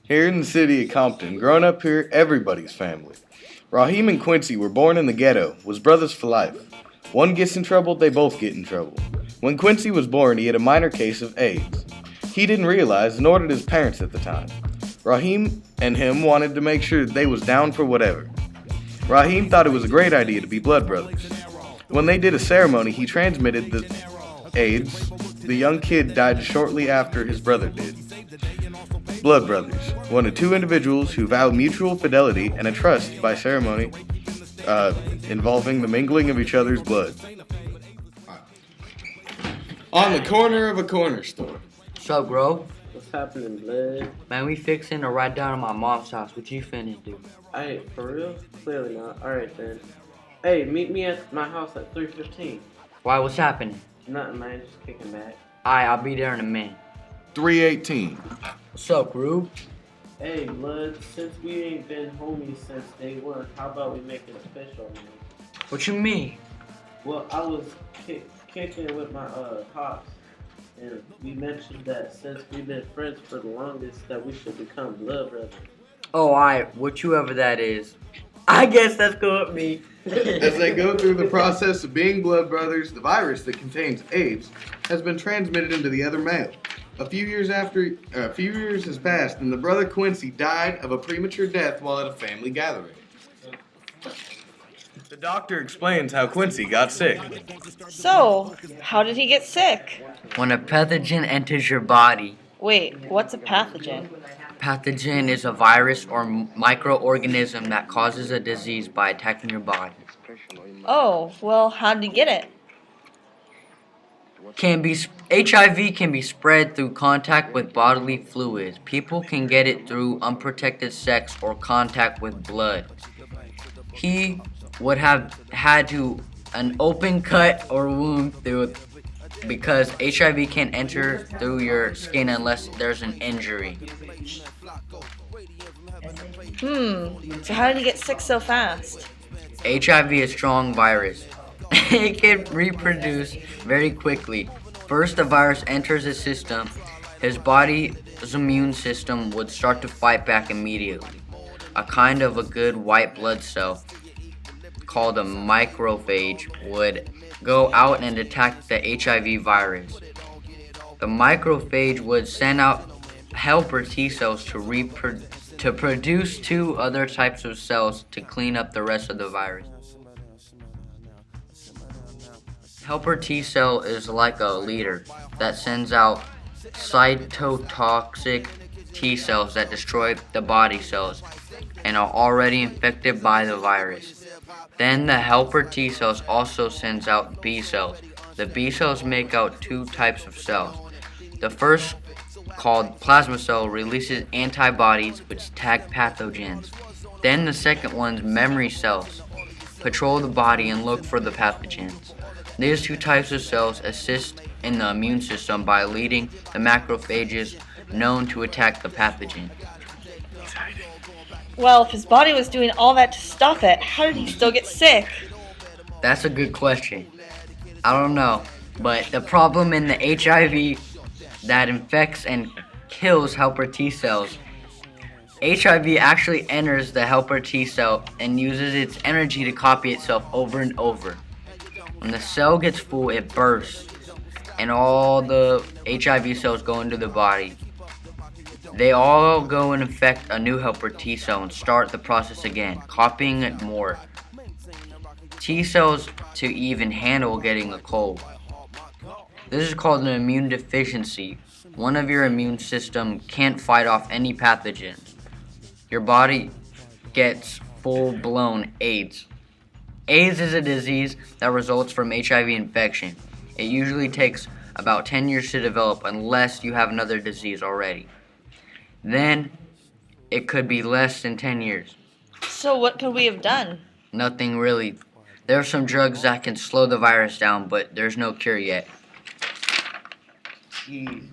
Here in the city of Compton, growing up here, everybody's family. Raheem and Quincy were born in the ghetto, was brothers for life. One gets in trouble, they both get in trouble. When Quincy was born, he had a minor case of AIDS. He didn't realize, nor did his parents at the time. Raheem and him wanted to make sure that they was down for whatever. Raheem thought it was a great idea to be blood brothers. When they did a ceremony, he transmitted the AIDS. The young kid died shortly after his brother did. Blood brothers, one of two individuals who vow mutual fidelity and a trust by ceremony involving the mingling of each other's blood. On the corner of a corner store. What's up, bro? What's happening, blood? Man, we fixing to ride down to my mom's house. What you finna do? Hey, for real? Clearly not. Alright then. Hey, meet me at my house at 3:15. Why, what's happening? Nothing, man. Just kicking back. Alright, I'll be there in a minute. 318. What's up, Rube? Hey, blood. Since we ain't been homies since day one, how about we make it official, man? What you mean? Well, I was kicking it with my pops, and we mentioned that since we've been friends for the longest, that we should become blood brothers. Oh, alright, whichever that is. I guess that's cool with me. As they go through the process of being blood brothers, the virus that contains AIDS has been transmitted into the other male. A few years has passed, and the brother Quincy died of a premature death while at a family gathering. The doctor explains how Quincy got sick. So, how did he get sick? When a pathogen enters your body, Wait, what's a pathogen? pathogen is a virus or microorganism that causes a disease by attacking your body. Oh, well, how did he get it? HIV can be spread through contact with bodily fluids. People can get it through unprotected sex or contact with blood. He would have had to an open cut or wound through it because HIV can't enter through your skin unless there's an injury. So how did he get sick so fast? HIV is a strong virus. It can reproduce very quickly. First, the virus enters his system. His body's immune system would start to fight back immediately. A kind of a good white blood cell called a macrophage would go out and attack the HIV virus. The macrophage would send out helper T cells to produce two other types of cells to clean up the rest of the virus. Helper T cell is like a leader that sends out cytotoxic T cells that destroy the body cells and are already infected by the virus. Then the helper T cells also sends out B cells. The B cells make out two types of cells. The first, called plasma cell, releases antibodies which attack pathogens. Then the second one's memory cells patrol the body and look for the pathogens. These two types of cells assist in the immune system by leading the macrophages known to attack the pathogen. Well, if his body was doing all that to stop it, how did he still get sick? That's a good question. I don't know, but the problem in the HIV that infects and kills helper T cells, HIV actually enters the helper T cell and uses its energy to copy itself over and over. When the cell gets full, it bursts, and all the HIV cells go into the body. They all go and infect a new helper T cell and start the process again, copying it more. T cells to even handle getting a cold. This is called an immune deficiency. One of your immune system can't fight off any pathogens. Your body gets full-blown AIDS. AIDS is a disease that results from HIV infection. It usually takes about 10 years to develop unless you have another disease already. Then it could be less than 10 years. So what could we have done? Nothing really. There are some drugs that can slow the virus down, but there's no cure yet. Jesus